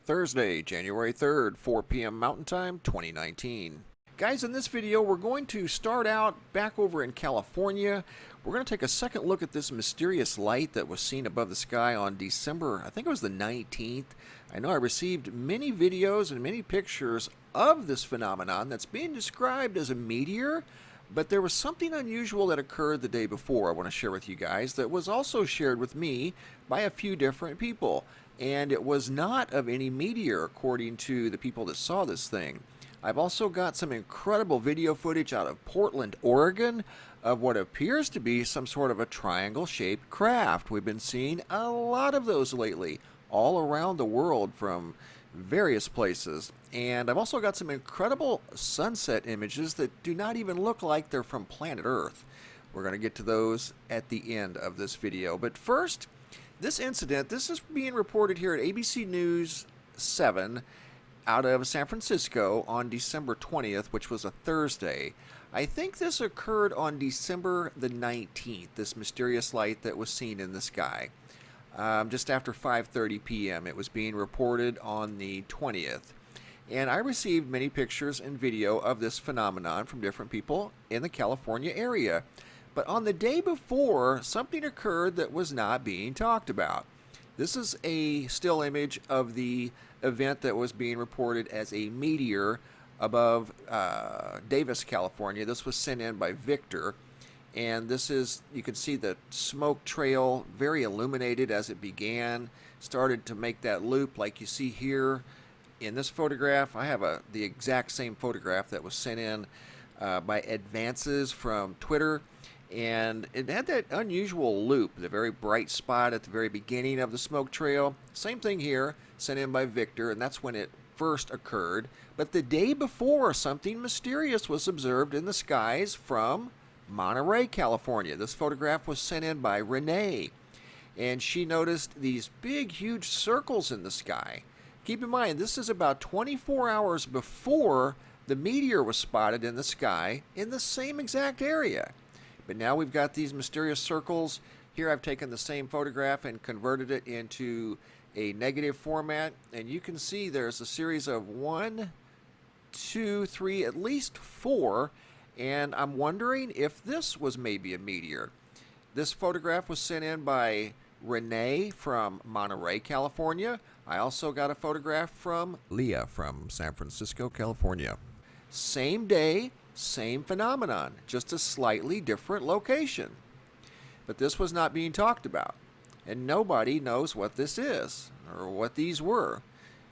Thursday, January 3rd, 4 p.m. Mountain Time, 2019. Guys, in this video, we're going to start out back over in California. We're going to take a second look at this mysterious light that was seen above the sky on December, I think it was the 19th. I know I received many videos and many pictures of this phenomenon that's being described as a meteor, but there was something unusual that occurred the day before I want to share with you guys that was also shared with me by a few different people. And it was not of any meteor, according to the people that saw this thing. I've also got some incredible video footage out of Portland, Oregon, of what appears to be some sort of a triangle-shaped craft. We've been seeing a lot of those lately, all around the world from various places. And I've also got some incredible sunset images that do not even look like they're from planet Earth. We're going to get to those at the end of this video. But first, this incident, this is being reported here at ABC News 7 out of San Francisco on December 20th, which was a Thursday. I think this occurred on December the 19th, this mysterious light that was seen in the sky. Just after 5:30 p.m. It was being reported on the 20th. And I received many pictures and video of this phenomenon from different people in the California area. But on the day before, something occurred that was not being talked about. This is a still image of the event that was being reported as a meteor above Davis, California. This was sent in by Victor. And this is, you can see the smoke trail, very illuminated as it began, started to make that loop like you see here in this photograph. I have the exact same photograph that was sent in by Advances from Twitter. And it had that unusual loop, the very bright spot at the very beginning of the smoke trail. Same thing here, sent in by Victor, and that's when it first occurred. But the day before, something mysterious was observed in the skies from Monterey, California. This photograph was sent in by Rene, and she noticed these big, huge circles in the sky. Keep in mind, this is about 24 hours before the meteor was spotted in the sky in the same exact area. But now we've got these mysterious circles. Here I've taken the same photograph and converted it into a negative format. And you can see there's a series of 1, 2, 3, at least 4. And I'm wondering if this was maybe a meteor. This photograph was sent in by Rene from Monterey, California. I also got a photograph from Leah from San Francisco, California. Same day, same phenomenon, just a slightly different location. But this was not being talked about, and nobody knows what this is or what these were.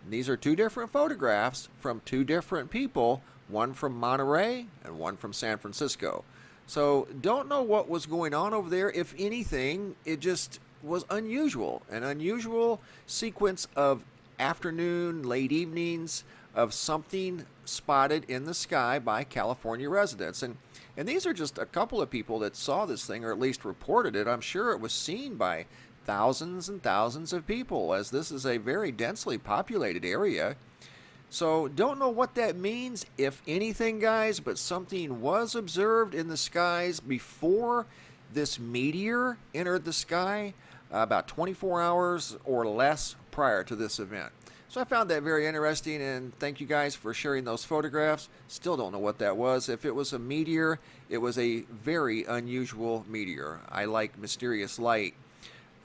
And these are two different photographs from two different people, one from Monterey and one from San Francisco. So don't know what was going on over there. If anything, it just was unusual, an unusual sequence of afternoon, late evenings, of something spotted in the sky by California residents. And these are just a couple of people that saw this thing, or at least reported it. I'm sure it was seen by thousands and thousands of people, as this is a very densely populated area. So don't know what that means, if anything, guys, but something was observed in the skies before this meteor entered the sky, about 24 hours or less prior to this event. So I found that very interesting, and thank you guys for sharing those photographs. Still don't know what that was. If it was a meteor, it was a very unusual meteor. I like mysterious light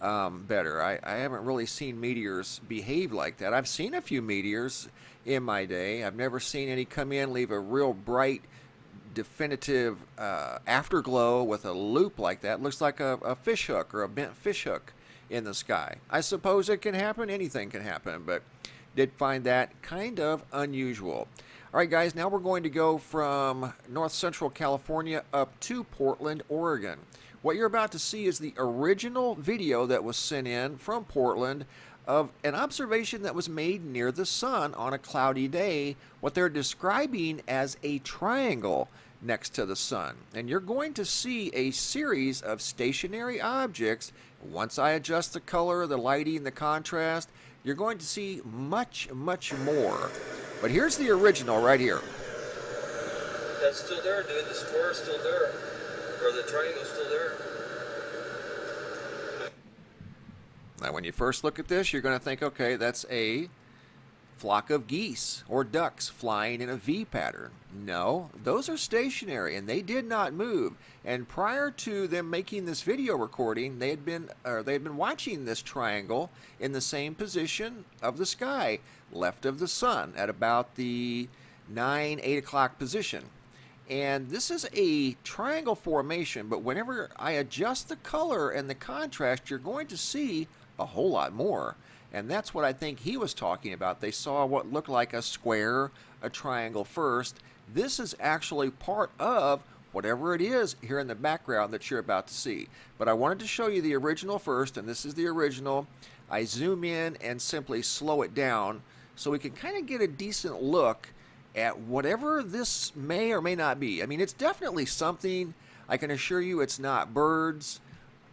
better. I haven't really seen meteors behave like that. I've seen a few meteors in my day. I've never seen any come in, leave a real bright, definitive afterglow with a loop like that. Looks like a fish hook or a bent fish hook in the sky. I suppose it can happen. Anything can happen, but did find that kind of unusual. All right, guys, now we're going to go from North Central California up to Portland, Oregon. What you're about to see is the original video that was sent in from Portland of an observation that was made near the sun on a cloudy day, what they're describing as a triangle next to the sun. And you're going to see a series of stationary objects. Once I adjust the color, the lighting, the contrast, you're going to see much, much more. But here's the original right here. That's still there, dude. The square is still there. Or the triangle's still there. Now, when you first look at this, you're going to think, okay, that's a flock of geese or ducks flying in a V pattern. No, those are stationary and they did not move. And prior to them making this video recording, they had been watching this triangle in the same position of the sky, left of the sun, at about the 8 o'clock position. And this is a triangle formation, but whenever I adjust the color and the contrast, you're going to see a whole lot more. And that's what I think he was talking about. They saw what looked like a square, a triangle first. This is actually part of whatever it is here in the background that you're about to see. But I wanted to show you the original first, and this is the original. I zoom in and simply slow it down so we can kind of get a decent look at whatever this may or may not be. I mean, it's definitely something. I can assure you it's not birds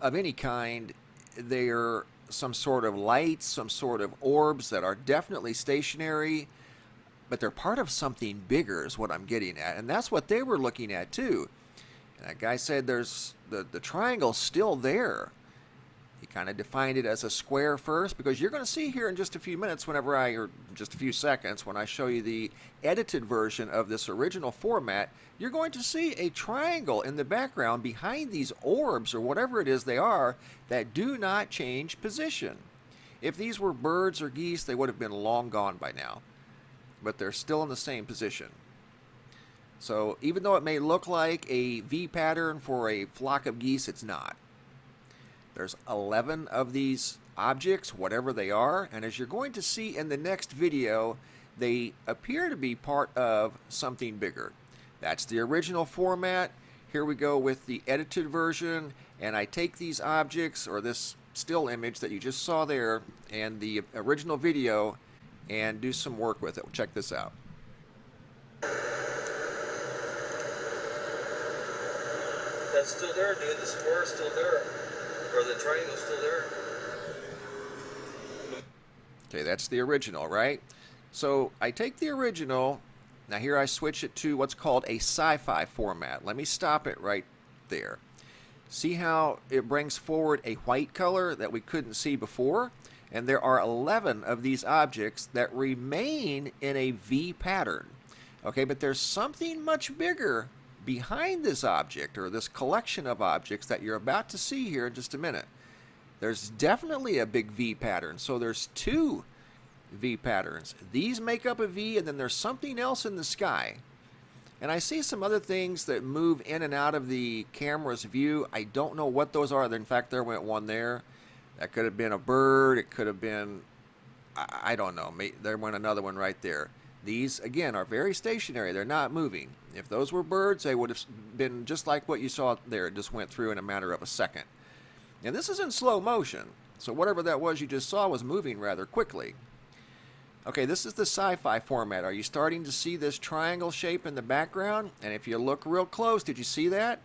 of any kind. They're some sort of lights, some sort of orbs that are definitely stationary, but they're part of something bigger is what I'm getting at. And that's what they were looking at too. And that guy said there's the triangle's still there. He kind of defined it as a square first, because you're going to see here in just a few minutes, or just a few seconds, when I show you the edited version of this original format, you're going to see a triangle in the background behind these orbs or whatever it is they are that do not change position. If these were birds or geese, they would have been long gone by now, but they're still in the same position. So even though it may look like a V pattern for a flock of geese, it's not. There's 11 of these objects, whatever they are, and as you're going to see in the next video, they appear to be part of something bigger. That's the original format. Here we go with the edited version, and I take these objects, or this still image that you just saw there, and the original video, and do some work with it. Check this out. That's still there, dude. The square's still there. Or the triangle's still there. Okay, that's the original, right? So I take the original. Now here I switch it to what's called a sci-fi format. Let me stop it right there. See how it brings forward a white color that we couldn't see before? And there are 11 of these objects that remain in a V pattern. Okay, but there's something much bigger behind this object, or this collection of objects that you're about to see here in just a minute. There's definitely a big V pattern. So there's two V patterns. These make up a V, and then there's something else in the sky. And I see some other things that move in and out of the camera's view. I don't know what those are. In fact, there went one there. That could have been a bird. It could have been, I don't know. There went another one right there. These, again, are very stationary. They're not moving. If those were birds, they would have been just like what you saw there. It just went through in a matter of a second. And this is in slow motion. So whatever that was you just saw was moving rather quickly. Okay, this is the sci-fi format. Are you starting to see this triangle shape in the background? And if you look real close, did you see that?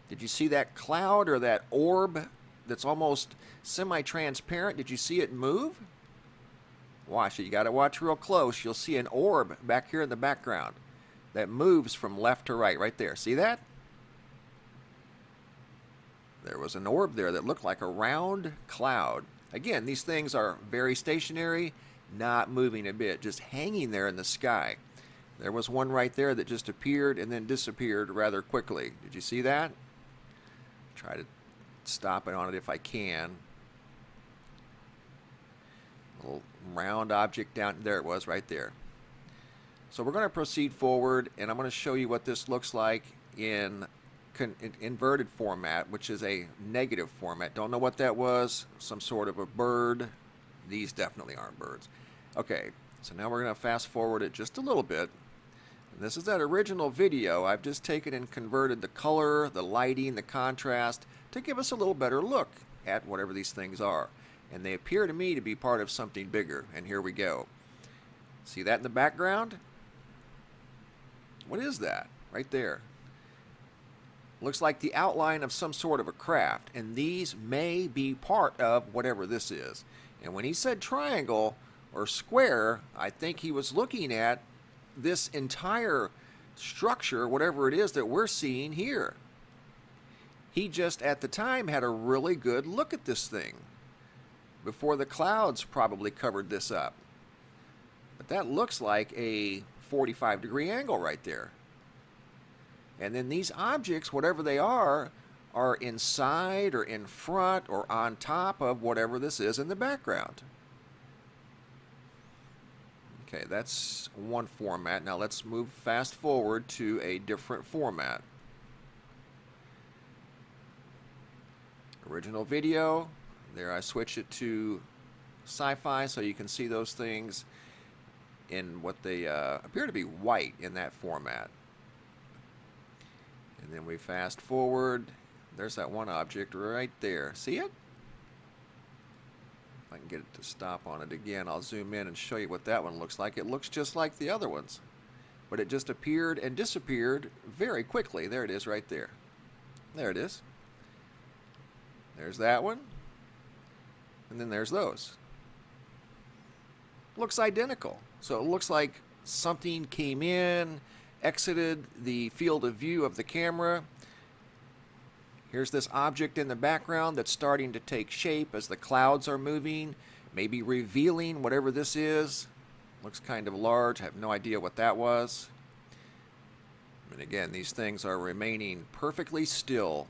Did you see that cloud or that orb that's almost semi-transparent? Did you see it move? Watch it. You got to watch real close. You'll see an orb back here in the background that moves from left to right. Right there. See that? There was an orb there that looked like a round cloud. Again, these things are very stationary, not moving a bit, just hanging there in the sky. There was one right there that just appeared and then disappeared rather quickly. Did you see that? Try to stop it on it if I can. Little round object down there. It was right there. So we're going to proceed forward, and I'm going to show you what this looks like in inverted format, which is a negative format. Don't know what that was. Some sort of a bird. These definitely aren't birds. Okay, so now we're going to fast forward it just a little bit. And this is that original video. I've just taken and converted the color, the lighting, the contrast to give us a little better look at whatever these things are. And they appear to me to be part of something bigger. And here we go. See that in the background? What is that? Right there. Looks like the outline of some sort of a craft. And these may be part of whatever this is. And when he said triangle or square, I think he was looking at this entire structure, whatever it is that we're seeing here. He just at the time had a really good look at this thing before the clouds probably covered this up. But that looks like a 45-degree angle right there. And then these objects, whatever they are inside or in front or on top of whatever this is in the background. Okay, that's one format. Now let's move fast forward to a different format. Original video. There, I switch it to sci-fi so you can see those things in what they appear to be white in that format. And then we fast forward. There's that one object right there. See it? If I can get it to stop on it again, I'll zoom in and show you what that one looks like. It looks just like the other ones, but it just appeared and disappeared very quickly. There it is right there. There it is. There's that one. And then there's those. Looks identical. So it looks like something came in, exited the field of view of the camera. Here's this object in the background that's starting to take shape as the clouds are moving, maybe revealing whatever this is. Looks kind of large. I have no idea what that was. And again, these things are remaining perfectly still.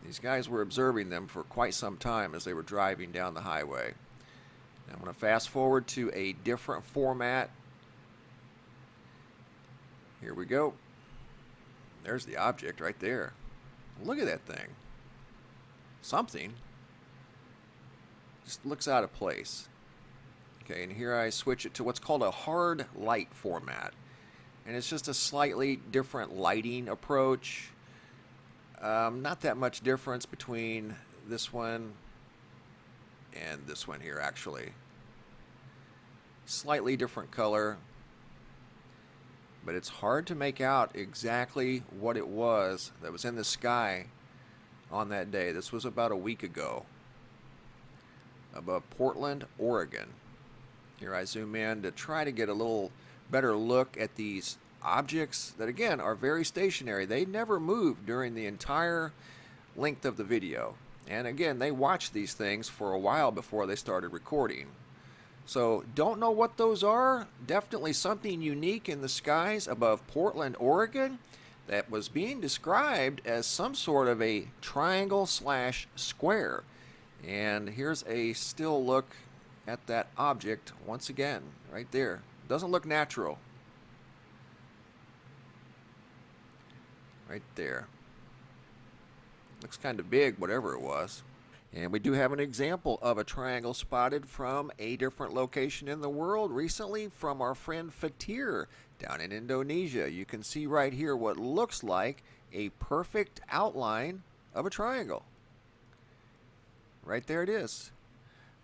These guys were observing them for quite some time as they were driving down the highway. Now I'm going to fast forward to a different format. Here we go. There's the object right there. Look at that thing. Something. Just looks out of place. Okay, and here I switch it to what's called a hard light format. And it's just a slightly different lighting approach. Not that much difference between this one and this one here, actually. Slightly different color. But it's hard to make out exactly what it was that was in the sky on that day. This was about a week ago, above Portland, Oregon. Here I zoom in to try to get a little better look at these objects that, again, are very stationary. They never move during the entire length of the video. And again, they watched these things for a while before they started recording. So, don't know what those are. Definitely something unique in the skies above Portland, Oregon that was being described as some sort of a triangle / square. And here's a still look at that object once again, right there. Doesn't look natural. Right there. Looks kind of big, whatever it was. And we do have an example of a triangle spotted from a different location in the world recently from our friend Fatir down in Indonesia. You can see right here what looks like a perfect outline of a triangle. Right there it is.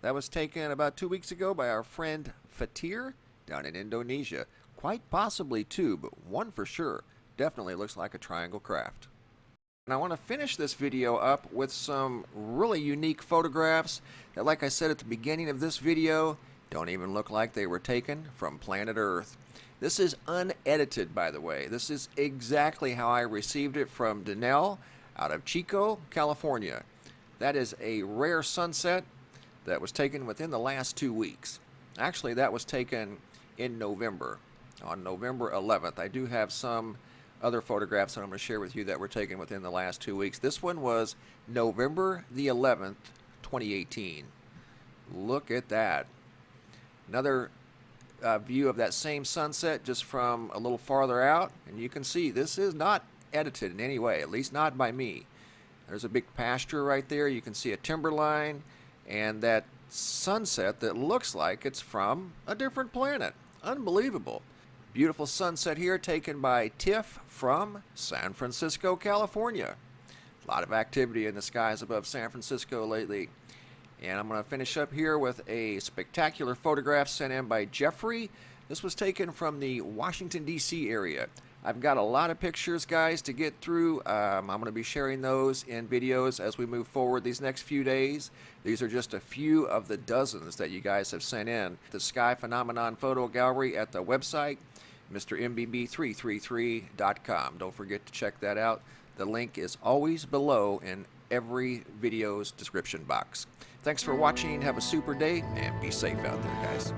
That was taken about 2 weeks ago by our friend Fatir down in Indonesia. Quite possibly two, but one for sure. Definitely looks like a triangle craft. And I want to finish this video up with some really unique photographs that, like I said at the beginning of this video, don't even look like they were taken from planet Earth. This is unedited, by the way. This is exactly how I received it from Dinell out of Chico, California. That is a rare sunset that was taken within the last 2 weeks. Actually, that was taken in November, on November 11th. I do have some other photographs that I'm going to share with you that were taken within the last 2 weeks. This one was November the 11th, 2018. Look at that. Another view of that same sunset just from a little farther out, and you can see this is not edited in any way, at least not by me. There's a big pasture right there. You can see a timberline and that sunset that looks like it's from a different planet. Unbelievable. Beautiful sunset here taken by Tiff from San Francisco, California. A lot of activity in the skies above San Francisco lately. And I'm going to finish up here with a spectacular photograph sent in by Jeffrey. This was taken from the Washington, D.C. area. I've got a lot of pictures, guys, to get through. I'm going to be sharing those in videos as we move forward these next few days. These are just a few of the dozens that you guys have sent in. The Sky Phenomenon Photo Gallery at the website, MrMBB333.com. Don't forget to check that out. The link is always below in every video's description box. Thanks for watching. Have a super day, and be safe out there, guys.